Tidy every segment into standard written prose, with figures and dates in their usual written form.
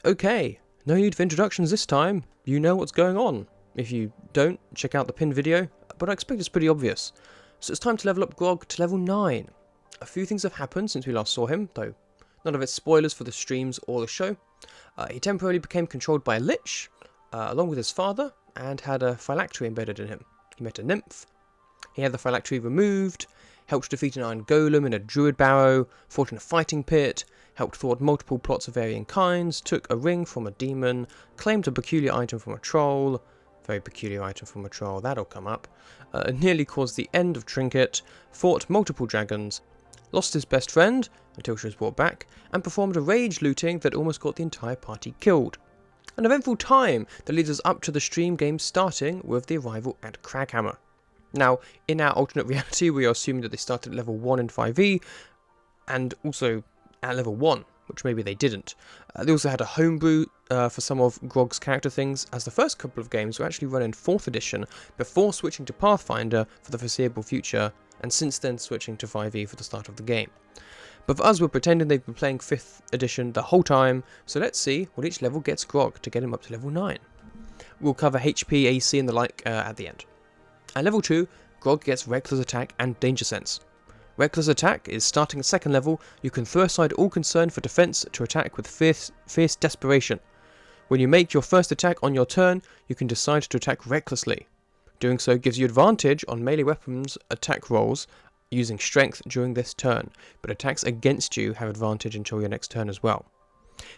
Okay, no need for introductions this time. You know what's going on. If you don't, check out the pinned video, but I expect it's pretty obvious. So it's time to level up Grog to level 9. A few things have happened since we last saw him, though none of it's spoilers for the streams or the show. He temporarily became controlled by a lich, along with his father, and had a phylactery embedded in him. He met a nymph. He had the phylactery removed, helped defeat an iron golem in a druid barrow, fought in a fighting pit, helped thwart multiple plots of varying kinds, took a ring from a demon, claimed a peculiar item from a troll, very peculiar item from a troll, that'll come up, nearly caused the end of Trinket, fought multiple dragons, lost his best friend until she was brought back, and performed a rage looting that almost got the entire party killed. An eventful time that leads us up to the stream game starting with the arrival at Kraghammer. Now, in our alternate reality, we are assuming that they started at level 1 in 5e, and also at level 1, which maybe they didn't. They also had a homebrew for some of Grog's character things, as the first couple of games were actually run in 4th edition, before switching to Pathfinder for the foreseeable future, and since then switching to 5e for the start of the game. But for us, we're pretending they've been playing 5th edition the whole time, so let's see what each level gets Grog to get him up to level 9. We'll cover HP, AC and the like at the end. At level 2, Grog gets Reckless Attack and Danger Sense. Reckless Attack is starting at 2nd level. You can throw aside all concern for defense to attack with fierce desperation. When you make your first attack on your turn, you can decide to attack recklessly. Doing so gives you advantage on melee weapons attack rolls using strength during this turn, but attacks against you have advantage until your next turn as well.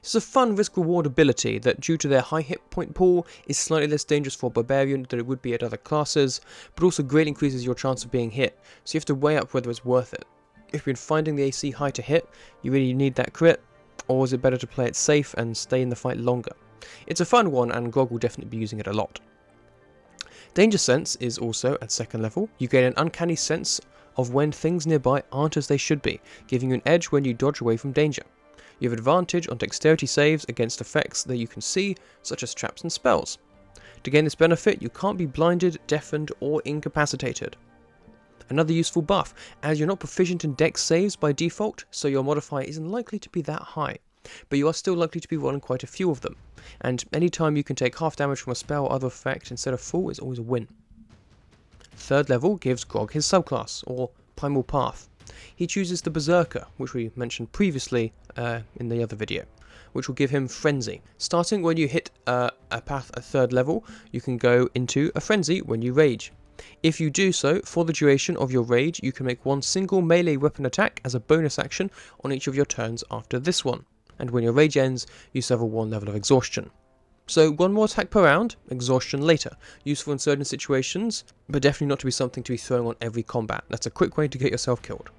This is a fun risk-reward ability that, due to their high hit point pool, is slightly less dangerous for a barbarian than it would be at other classes, but also greatly increases your chance of being hit, so you have to weigh up whether it's worth it. If you've been finding the AC high to hit, you really need that crit, or is it better to play it safe and stay in the fight longer? It's a fun one, and Grog will definitely be using it a lot. Danger Sense is also at 2nd level. You gain an uncanny sense of when things nearby aren't as they should be, giving you an edge when you dodge away from danger. You have advantage on dexterity saves against effects that you can see, such as traps and spells. To gain this benefit, you can't be blinded, deafened, or incapacitated. Another useful buff, as you're not proficient in dex saves by default, so your modifier isn't likely to be that high, but you are still likely to be rolling quite a few of them, and any time you can take half damage from a spell or other effect instead of full is always a win. 3rd level gives Grog his subclass, or Primal Path. He chooses the Berserker, which we mentioned previously in the other video, which will give him Frenzy. Starting when you hit a path at 3rd level, you can go into a Frenzy when you rage. If you do so, for the duration of your rage, you can make one single melee weapon attack as a bonus action on each of your turns after this one, and when your rage ends, you suffer 1 level of exhaustion. So 1 more attack per round, exhaustion later. Useful in certain situations, but definitely not to be something to be throwing on every combat. That's a quick way to get yourself killed.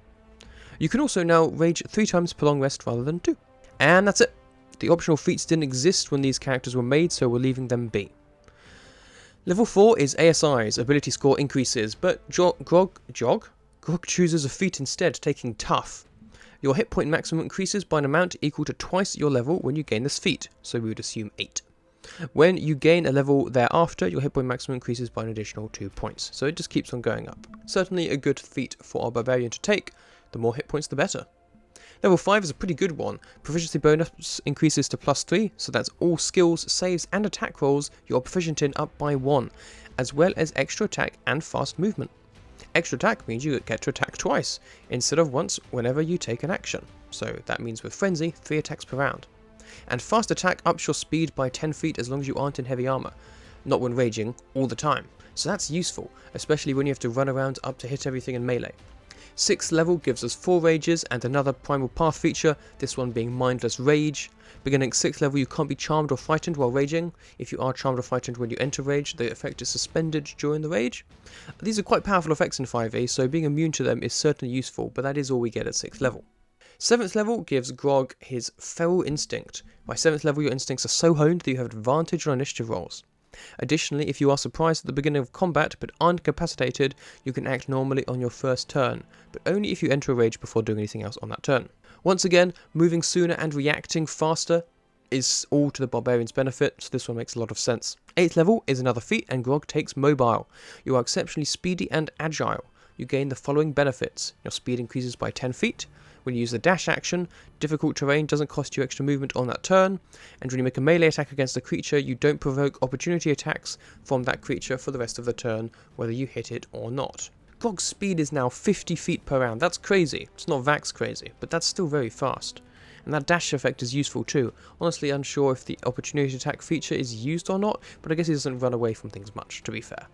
You can also now rage 3 times per long rest rather than 2. And that's it. The optional feats didn't exist when these characters were made, so we're leaving them be. Level 4 is ASI's, ability score increases, but Grog chooses a feat instead, taking Tough. Your hit point maximum increases by an amount equal to twice your level when you gain this feat, so we would assume 8. When you gain a level thereafter, your hit point maximum increases by an additional 2 points, so it just keeps on going up. Certainly a good feat for our barbarian to take, the more hit points the better. Level 5 is a pretty good one. Proficiency bonus increases to +3, so that's all skills, saves and attack rolls you're proficient in up by 1, as well as extra attack and fast movement. Extra attack means you get to attack twice, instead of once whenever you take an action, so that means with Frenzy, 3 attacks per round. And fast attack ups your speed by 10 feet as long as you aren't in heavy armor, not when raging, all the time. So that's useful, especially when you have to run around up to hit everything in melee. 6th level gives us 4 rages and another Primal Path feature, this one being Mindless Rage. Beginning 6th level, you can't be charmed or frightened while raging. If you are charmed or frightened when you enter rage, the effect is suspended during the rage. These are quite powerful effects in 5e, so being immune to them is certainly useful, but that is all we get at 6th level. 7th level gives Grog his Feral Instinct. By 7th level, your instincts are so honed that you have advantage on initiative rolls. Additionally, if you are surprised at the beginning of combat but aren't incapacitated, you can act normally on your first turn, but only if you enter a rage before doing anything else on that turn. Once again, moving sooner and reacting faster is all to the barbarian's benefit, so this one makes a lot of sense. 8th level is another feat and Grog takes Mobile. You are exceptionally speedy and agile. you gain the following benefits. Your speed increases by 10 feet. When you use the dash action, difficult terrain doesn't cost you extra movement on that turn, and when you make a melee attack against a creature, you don't provoke opportunity attacks from that creature for the rest of the turn, whether you hit it or not. Grog's speed is now 50 feet per round. That's crazy. It's not Vax crazy, but that's still very fast. And that dash effect is useful too. Honestly, unsure if the opportunity attack feature is used or not, but I guess he doesn't run away from things much, to be fair.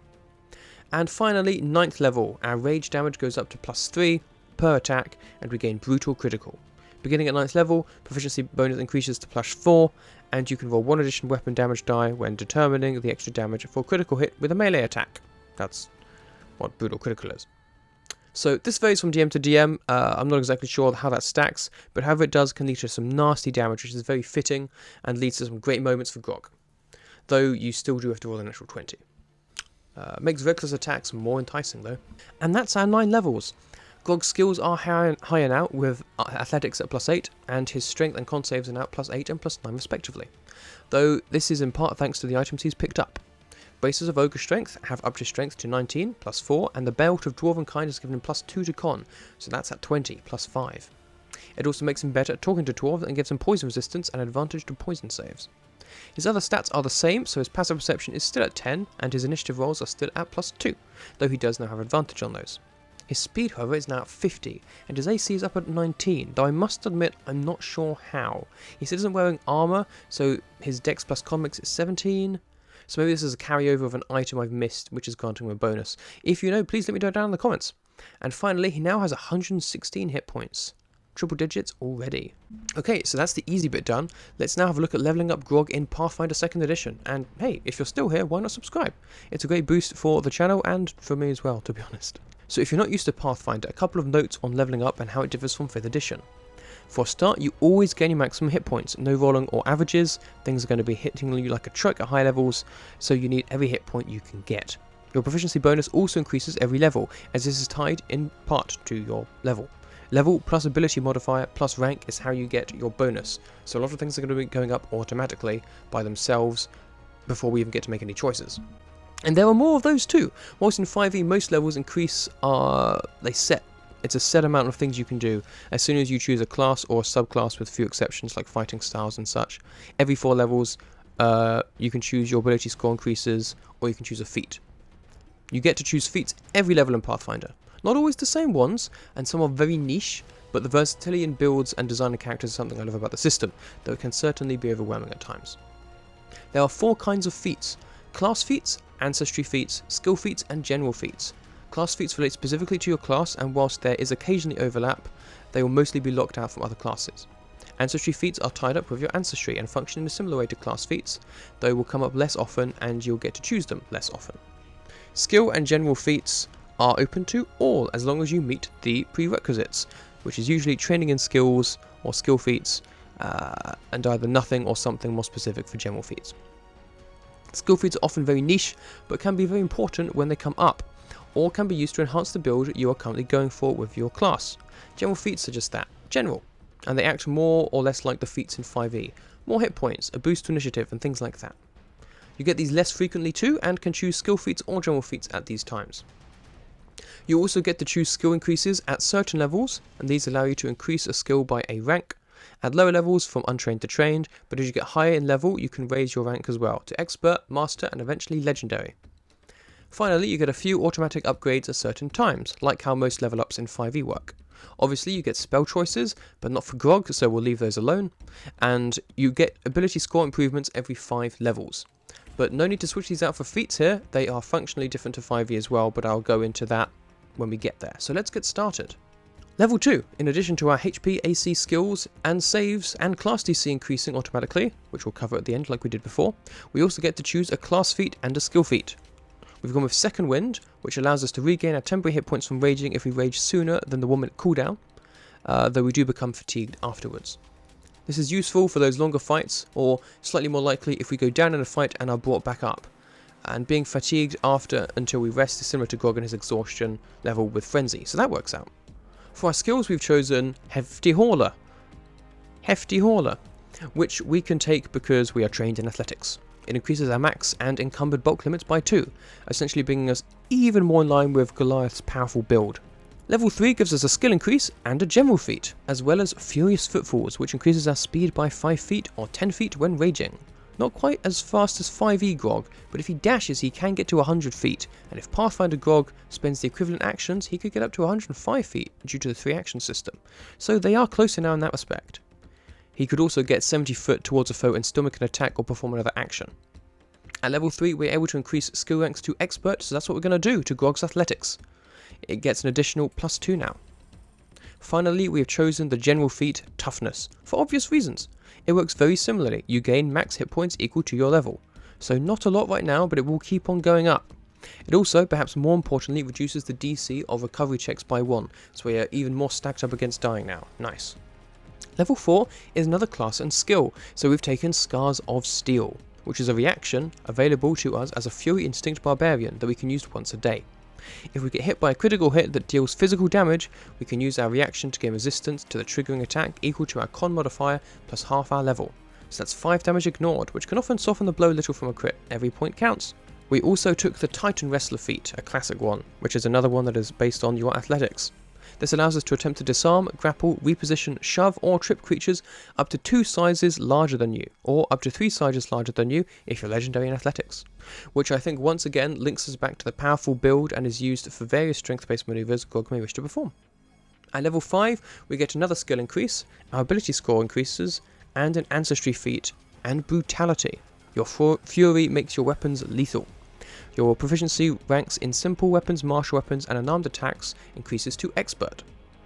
And finally, 9th level, our rage damage goes up to +3 per attack, and we gain brutal critical. Beginning at 9th level, proficiency bonus increases to +4, and you can roll 1 additional weapon damage die when determining the extra damage for critical hit with a melee attack. That's what brutal critical is. So this varies from DM to DM. I'm not exactly sure how that stacks, but however it does can lead to some nasty damage, which is very fitting and leads to some great moments for Grog. Though you still do have to roll an natural 20. Makes reckless attacks more enticing though. And that's our 9 levels. Grog's skills are higher now, with athletics at +8, and his strength and con saves are now +8 and +9 respectively. Though this is in part thanks to the items he's picked up. Braces of Ogre Strength have up to strength to 19, +4, and the Belt of Dwarven Kind has given him +2 to con, so that's at 20, +5. It also makes him better at talking to dwarves and gives him poison resistance and advantage to poison saves. His other stats are the same, so his passive perception is still at 10, and his initiative rolls are still at +2, though he does now have advantage on those. His speed, however, is now at 50, and his AC is up at 19, though I must admit I'm not sure how. He still isn't wearing armour, so his Dex plus Con makes it 17, so maybe this is a carryover of an item I've missed, which is granting him a bonus. If you know, please let me know down in the comments. And finally, he now has 116 hit points. Triple digits already. Okay, so that's the easy bit done. Let's now have a look at leveling up Grog in Pathfinder 2nd edition. And hey, if you're still here, why not subscribe? It's a great boost for the channel and for me as well, to be honest. So if you're not used to Pathfinder, a couple of notes on leveling up and how it differs from 5th edition. For a start, you always gain your maximum hit points, no rolling or averages. Things are going to be hitting you like a truck at high levels, so you need every hit point you can get. Your proficiency bonus also increases every level, as this is tied in part to your level. Level plus ability modifier plus rank is how you get your bonus, so a lot of things are going to be going up automatically by themselves before we even get to make any choices. And there are more of those too. Whilst in 5e most levels increase it's a set amount of things you can do as soon as you choose a class or a subclass, with few exceptions like fighting styles and such. Every 4 levels you can choose your ability score increases, or you can choose a feat. You get to choose feats every level in Pathfinder. Not always the same ones, and some are very niche, but the versatility in builds and design of characters is something I love about the system, though it can certainly be overwhelming at times. There are 4 kinds of feats: class feats, ancestry feats, skill feats, and general feats. Class feats relate specifically to your class, and whilst there is occasionally overlap, they will mostly be locked out from other classes. Ancestry feats are tied up with your ancestry and function in a similar way to class feats, though will come up less often and you'll get to choose them less often. Skill and general feats are open to all as long as you meet the prerequisites, which is usually training in skills or skill feats, and either nothing or something more specific for general feats. Skill feats are often very niche, but can be very important when they come up, or can be used to enhance the build you are currently going for with your class. General feats are just that, general, and they act more or less like the feats in 5e. More hit points, a boost to initiative, and things like that. You get these less frequently too, and can choose skill feats or general feats at these times. You also get to choose skill increases at certain levels, and these allow you to increase a skill by a rank. At lower levels from untrained to trained, but as you get higher in level you can raise your rank as well, to expert, master, and eventually legendary. Finally, you get a few automatic upgrades at certain times, like how most level ups in 5e work. Obviously you get spell choices, but not for Grog, so we'll leave those alone, and you get ability score improvements every 5 levels. But no need to switch these out for feats here, they are functionally different to 5e as well, but I'll go into that when we get there. So let's get started. Level 2, in addition to our HP, AC skills and saves and class DC increasing automatically, which we'll cover at the end like we did before, we also get to choose a class feat and a skill feat. We've gone with Second Wind, which allows us to regain our temporary hit points from raging if we rage sooner than the 1 minute cooldown, though we do become fatigued afterwards. This is useful for those longer fights, or slightly more likely if we go down in a fight and are brought back up. And being fatigued after until we rest is similar to Grog and his exhaustion level with Frenzy, so that works out. For our skills we've chosen Hefty Hauler, which we can take because we are trained in athletics. it increases our max and encumbered bulk limits by 2, essentially bringing us even more in line with Goliath's powerful build. Level 3 gives us a skill increase and a general feat, as well as Furious Footfalls, which increases our speed by 5 feet or 10 feet when raging. Not quite as fast as 5e Grog, but if he dashes he can get to 100 feet, and if Pathfinder Grog spends the equivalent actions he could get up to 105 feet due to the 3 action system, so they are closer now in that respect. He could also get 70 foot towards a foe and still make an attack or perform another action. At level 3 we're able to increase skill ranks to Expert, so that's what we're going to do to Grog's Athletics. It gets an additional +2 now. Finally, we have chosen the general feat Toughness, for obvious reasons. It works very similarly. You gain max hit points equal to your level. So not a lot right now, but it will keep on going up. It also, perhaps more importantly, reduces the DC of recovery checks by 1, so we are even more stacked up against dying now. Nice. Level 4 is another class and skill, so we've taken Scars of Steel, which is a reaction available to us as a Fury Instinct Barbarian that we can use once a day. If we get hit by a critical hit that deals physical damage, we can use our reaction to gain resistance to the triggering attack equal to our con modifier plus half our level. So that's 5 damage ignored, which can often soften the blow a little from a crit. Every point counts. We also took the Titan Wrestler feat, a classic one, which is another one that is based on your athletics. This allows us to attempt to disarm, grapple, reposition, shove or trip creatures up to 2 sizes larger than you, or up to 3 sizes larger than you if you're legendary in athletics, which I think once again links us back to the powerful build and is used for various strength-based maneuvers Grog may wish to perform. At level 5 we get another skill increase, our ability score increases, and an ancestry feat, and brutality. Your fury makes your weapons lethal. Your proficiency ranks in simple weapons, martial weapons, and unarmed attacks increases to Expert.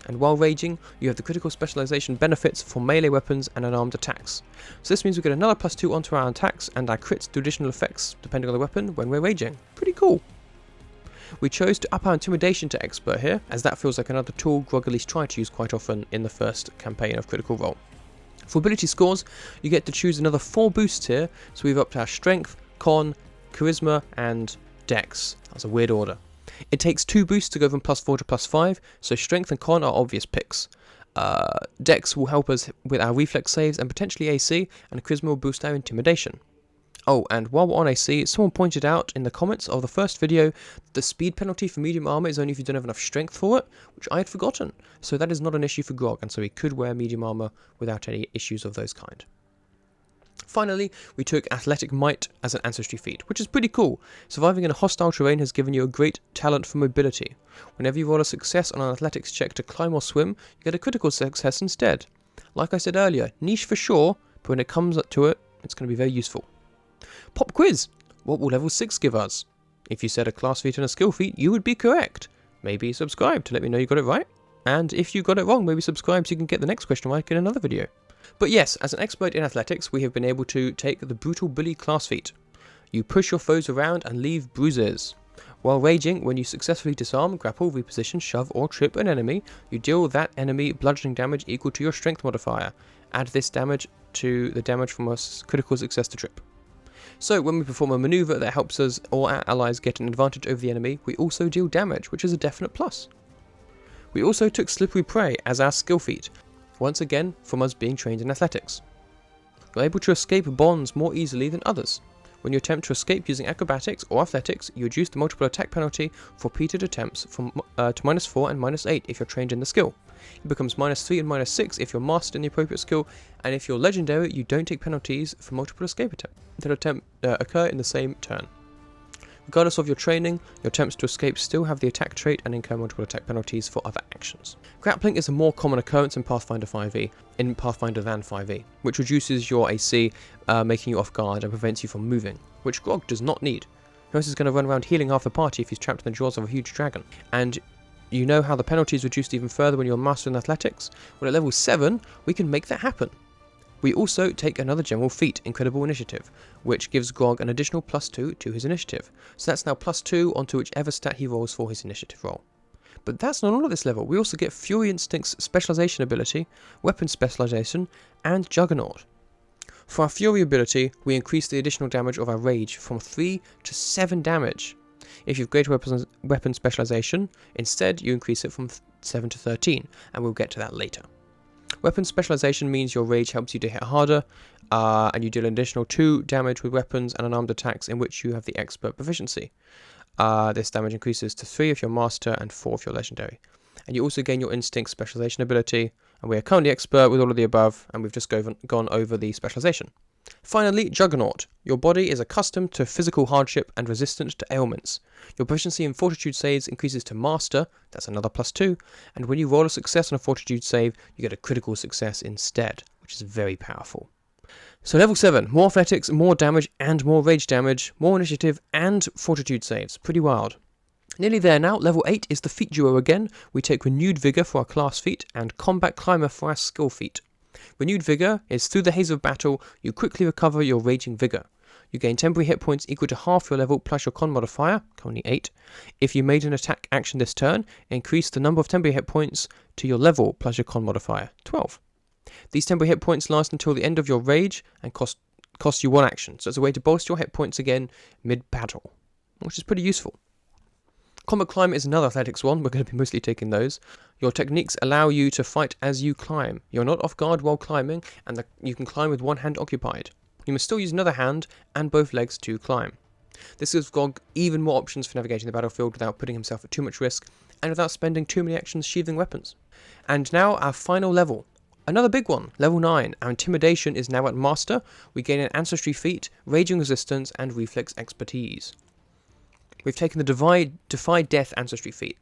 And while raging, you have the critical specialization benefits for melee weapons and unarmed attacks. So this means we get another +2 onto our attacks, and our crits do additional effects depending on the weapon when we're raging. Pretty cool. We chose to up our intimidation to Expert here, as that feels like another tool Grog at least tried to use quite often in the first campaign of Critical Role. For ability scores, you get to choose another 4 boosts here, so we've upped our Strength, Con, Charisma, and Dex. That's a weird order. It takes 2 boosts to go from +4 to +5, so Strength and Con are obvious picks. Dex will help us with our reflex saves and potentially AC, and Charisma will boost our Intimidation. Oh, and while we're on AC, someone pointed out in the comments of the first video that the speed penalty for medium armor is only if you don't have enough strength for it, which I had forgotten. So that is not an issue for Grog, and so he could wear medium armor without any issues of those kind. Finally, we took Athletic Might as an ancestry feat, which is pretty cool. Surviving in a hostile terrain has given you a great talent for mobility. Whenever you roll a success on an athletics check to climb or swim, you get a critical success instead. Like I said earlier, niche for sure, but when it comes to it, it's going to be very useful. Pop quiz! What will level 6 give us? If you said a class feat and a skill feat, you would be correct. Maybe subscribe to let me know you got it right. And if you got it wrong, maybe subscribe so you can get the next question right in another video. But yes, as an expert in athletics, we have been able to take the Brutal Bully class feat. You push your foes around and leave bruises. While raging, when you successfully disarm, grapple, reposition, shove or trip an enemy, you deal that enemy bludgeoning damage equal to your strength modifier. Add this damage to the damage from a critical success to trip. So when we perform a maneuver that helps us or our allies get an advantage over the enemy, we also deal damage, which is a definite plus. We also took Slippery Prey as our skill feat, once again from us being trained in athletics. You're able to escape bonds more easily than others. When you attempt to escape using acrobatics or athletics, you reduce the multiple attack penalty for repeated attempts from to -4 and -8 if you're trained in the skill. It becomes -3 and -6 if you're mastered in the appropriate skill, and if you're legendary, you don't take penalties for multiple escape attempts that occur in the same turn. Regardless of your training, your attempts to escape still have the attack trait and incur multiple attack penalties for other actions. Grappling is a more common occurrence in Pathfinder 5e, than 5e, which reduces your AC, making you off guard and prevents you from moving, which Grog does not need. Who else is going to run around healing half the party if he's trapped in the jaws of a huge dragon? And you know how the penalty is reduced even further when you're master in athletics? Well, at level 7, we can make that happen. We also take another general feat, Incredible Initiative, which gives Grog an additional +2 to his initiative. So that's now +2 onto whichever stat he rolls for his initiative roll. But that's not all at this level. We also get Fury Instinct's specialization ability, weapon specialization, and Juggernaut. For our Fury ability, we increase the additional damage of our Rage from 3 to 7 damage. If you have greater weapon specialization, instead you increase it from 7 to 13, and we'll get to that later. Weapon specialization means your rage helps you to hit harder, and you deal an additional 2 damage with weapons and unarmed attacks in which you have the expert proficiency. This damage increases to 3 if you're master and 4 if you're legendary. And you also gain your instinct specialization ability, and we are currently expert with all of the above, and we've just gone over the specialization. Finally, Juggernaut. Your body is accustomed to physical hardship and resistant to ailments. Your proficiency in Fortitude saves increases to Master, that's another +2, and when you roll a success on a Fortitude save, you get a critical success instead, which is very powerful. So level 7, more athletics, more damage, and more rage damage, more initiative, and Fortitude saves. Pretty wild. Nearly there now. Level 8 is the feat duo again. We take Renewed Vigour for our class feat, and Combat Climber for our skill feat. Renewed Vigour is through the haze of battle, you quickly recover your raging vigour. You gain temporary hit points equal to half your level plus your con modifier, currently 8. If you made an attack action this turn, increase the number of temporary hit points to your level plus your con modifier, 12. These temporary hit points last until the end of your rage and cost you 1 action, so it's a way to bolster your hit points again mid-battle, which is pretty useful. Combat Climb is another athletics one, we're going to be mostly taking those. Your techniques allow you to fight as you climb. You're not off guard while climbing, and you can climb with one hand occupied. You must still use another hand and both legs to climb. This gives Grog even more options for navigating the battlefield without putting himself at too much risk, and without spending too many actions sheathing weapons. And now our final level. Another big one, level 9. Our Intimidation is now at Master. We gain an Ancestry feat, Raging Resistance, and Reflex Expertise. We've taken the Defy Death Ancestry feat.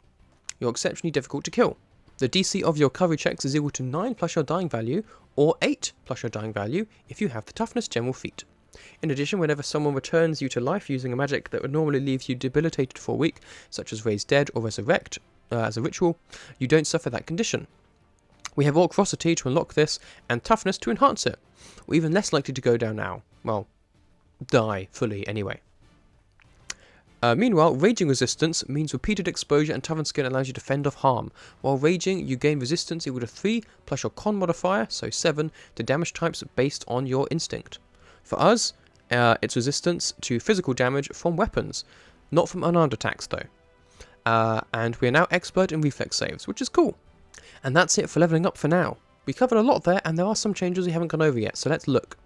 You're exceptionally difficult to kill. The DC of your recovery checks is equal to 9 plus your dying value, or 8 plus your dying value if you have the Toughness General feat. In addition, whenever someone returns you to life using a magic that would normally leave you debilitated for a week, such as Raise Dead or Resurrect as a ritual, you don't suffer that condition. We have Orcrosity to unlock this, and Toughness to enhance it. We're even less likely to go down now. Well, die fully anyway. Meanwhile, Raging Resistance means repeated exposure and Toughen Skin allows you to fend off harm. While raging, you gain resistance equal to 3 plus your con modifier, so 7, to damage types based on your instinct. For us, it's resistance to physical damage from weapons, not from unarmed attacks though. And we are now expert in reflex saves, which is cool. And that's it for leveling up for now. We covered a lot there, and there are some changes we haven't gone over yet, so let's look.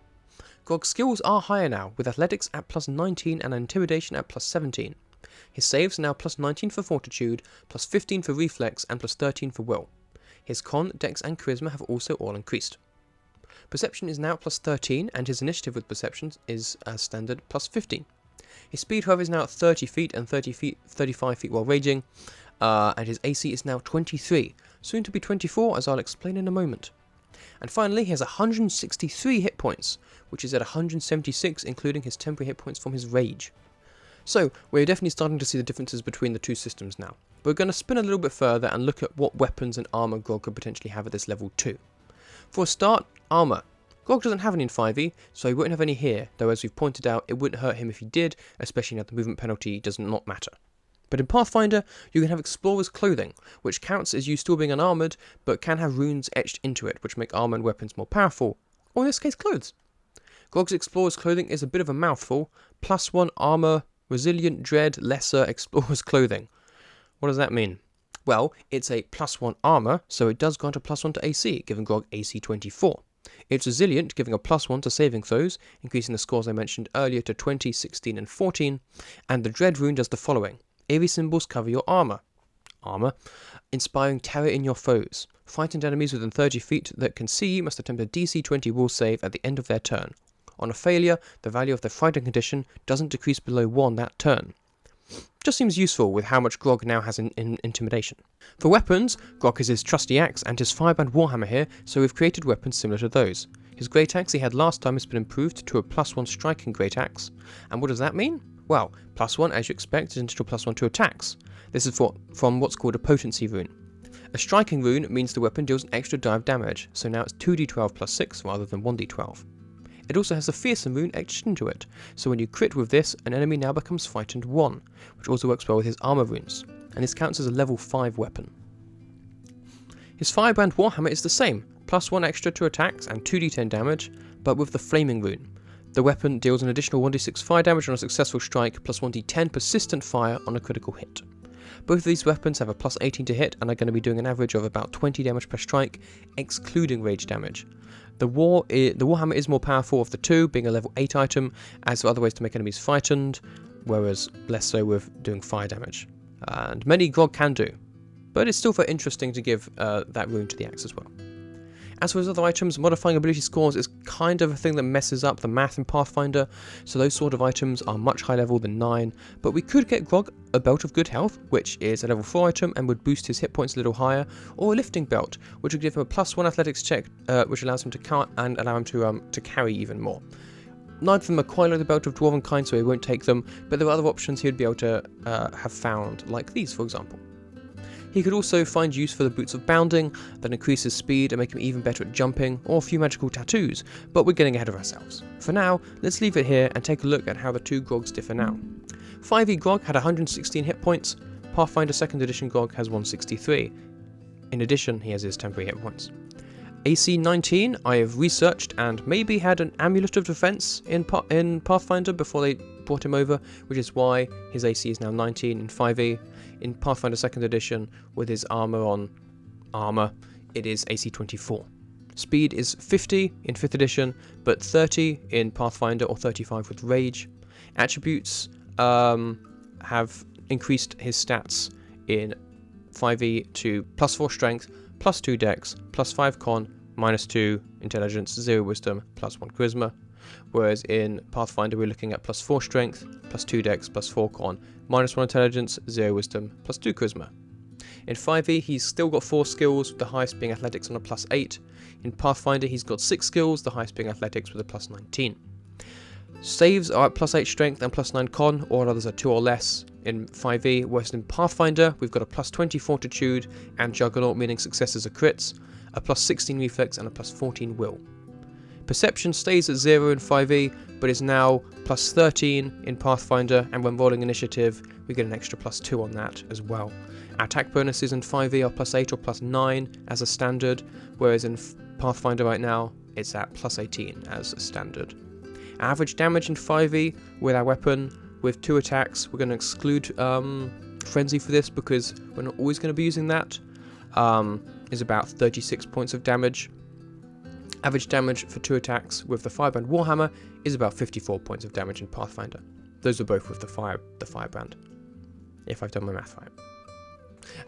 Grog's skills are higher now, with Athletics at +19 and Intimidation at +17. His saves are now +19 for Fortitude, +15 for Reflex, and +13 for Will. His Con, Dex, and Charisma have also all increased. Perception is now +13, and his Initiative with Perception is, as standard, +15. His Speed, however, is now at 30 feet and 35 feet while raging, and his AC is now 23, soon to be 24, as I'll explain in a moment. And finally, he has 163 hit points, which is at 176, including his temporary hit points from his rage. So, we're definitely starting to see the differences between the two systems now. We're going to spin a little bit further and look at what weapons and armor Grog could potentially have at this level 2. For a start, armor. Grog doesn't have any in 5e, so he won't have any here, though as we've pointed out, it wouldn't hurt him if he did, especially now the movement penalty does not matter. But in Pathfinder, you can have Explorer's Clothing, which counts as you still being unarmoured, but can have runes etched into it, which make armour and weapons more powerful, or in this case, clothes. Grog's Explorer's Clothing is a bit of a mouthful. +1 armour, Resilient Dread, Lesser Explorer's Clothing. What does that mean? Well, it's a +1 armour, so it does grant a +1 to AC, giving Grog AC 24. It's resilient, giving a +1 to saving throws, increasing the scores I mentioned earlier to 20, 16 and 14, and the Dread rune does the following. Eerie symbols cover your armour. Inspiring terror in your foes. Frightened enemies within 30 feet that can see you must attempt a DC 20 will save at the end of their turn. On a failure, the value of the frightened condition doesn't decrease below 1 that turn. Just seems useful with how much Grog now has in Intimidation. For weapons, Grog has his trusty axe and his fireband warhammer here, so we've created weapons similar to those. His great axe he had last time has been improved to a +1 striking great axe. And what does that mean? Well, +1 as you expect is an additional +1 to attacks. This is from what's called a potency rune. A striking rune means the weapon deals an extra die of damage, so now it's 2d12 +6 rather than 1d12. It also has a fearsome rune etched into it, so when you crit with this, an enemy now becomes frightened 1, which also works well with his armor runes, and this counts as a level 5 weapon. His firebrand warhammer is the same, +1 extra to attacks and 2d10 damage, but with the flaming rune. The weapon deals an additional 1d6 fire damage on a successful strike, plus 1d10 persistent fire on a critical hit. Both of these weapons have a plus 18 to hit and are going to be doing an average of about 20 damage per strike, excluding rage damage. The Warhammer is more powerful of the two, being a level 8 item, as there are other ways to make enemies frightened, whereas less so with doing fire damage. And many Grog can do, but it's still very interesting to give that rune to the axe as well. As for his other items, modifying ability scores is kind of a thing that messes up the math in Pathfinder, so those sort of items are much higher level than 9, but we could get Grog a Belt of Good Health, which is a level 4 item and would boost his hit points a little higher, or a Lifting Belt, which would give him a +1 athletics check, which allows him to cut and allow him to carry even more. Neither of them are quite like the Belt of Dwarvenkind, so he won't take them, but there are other options he would be able to have found, like these for example. He could also find use for the Boots of Bounding, that increases speed and make him even better at jumping, or a few magical tattoos, but we're getting ahead of ourselves. For now, let's leave it here and take a look at how the two Grogs differ now. 5e Grog had 116 hit points, Pathfinder 2nd edition Grog has 163. In addition, he has his temporary hit points. AC 19, I have researched and maybe had an Amulet of Defense in Pathfinder before they brought him over, which is why his AC is now 19 in 5e. In Pathfinder 2nd edition, with his armor, it is AC 24. Speed is 50 in 5th edition, but 30 in Pathfinder or 35 with Rage. Attributes have increased his stats in 5e to +4 Strength, +2 Dex, +5 Con, -2 Intelligence, 0 Wisdom, +1 Charisma. Whereas in Pathfinder we're looking at +4 Strength, +2 Dex, +4 Con, -1 Intelligence, 0 Wisdom, +2 Charisma. In 5e he's still got 4 skills, with the highest being Athletics on a +8. In Pathfinder he's got 6 skills, the highest being Athletics with a +19. Saves are at +8 Strength and +9 Con, all others are 2 or less in 5e, whereas in Pathfinder we've got a +20 Fortitude and Juggernaut, meaning successes are crits, a +16 Reflex and a +14 Will. Perception stays at 0 in 5e, but is now +13 in Pathfinder, and when rolling initiative we get an extra +2 on that as well. Attack bonuses in 5e are +8 or +9 as a standard, whereas in Pathfinder right now it's at +18 as a standard. Average damage in 5e with our weapon, with 2 attacks, we're going to exclude Frenzy for this because we're not always going to be using that, is about 36 points of damage. Average damage for 2 attacks with the Firebrand Warhammer is about 54 points of damage in Pathfinder. Those are both with the Firebrand, if I've done my math right.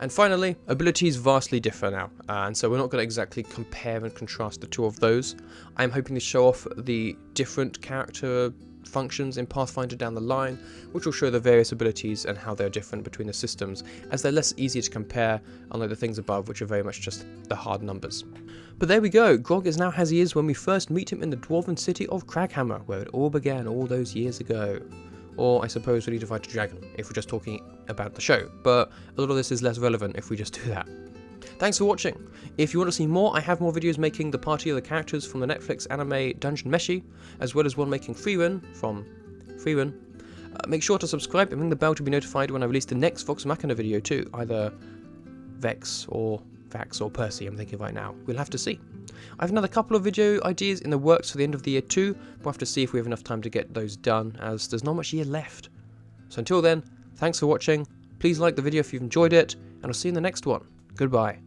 And finally, abilities vastly differ now, and so we're not going to exactly compare and contrast the two of those. I'm hoping to show off the different character functions in Pathfinder down the line, which will show the various abilities and how they're different between the systems, as they're less easy to compare, unlike the things above, which are very much just the hard numbers. But there we go, Grog is now as he is when we first meet him in the dwarven city of Kraghammer, where it all began all those years ago. Or I suppose we need to fight a dragon, if we're just talking about the show, but a lot of this is less relevant if we just do that. Thanks for watching. If you want to see more, I have more videos making the party of the characters from the Netflix anime Dungeon Meshi, as well as one making Freerun from Freerun. Make sure to subscribe and ring the bell to be notified when I release the next Vox Machina video too, either Vex or Vax or Percy, I'm thinking right now. We'll have to see. I have another couple of video ideas in the works for the end of the year too, but we'll have to see if we have enough time to get those done, as there's not much year left. So until then, thanks for watching, please like the video if you've enjoyed it, and I'll see you in the next one. Goodbye.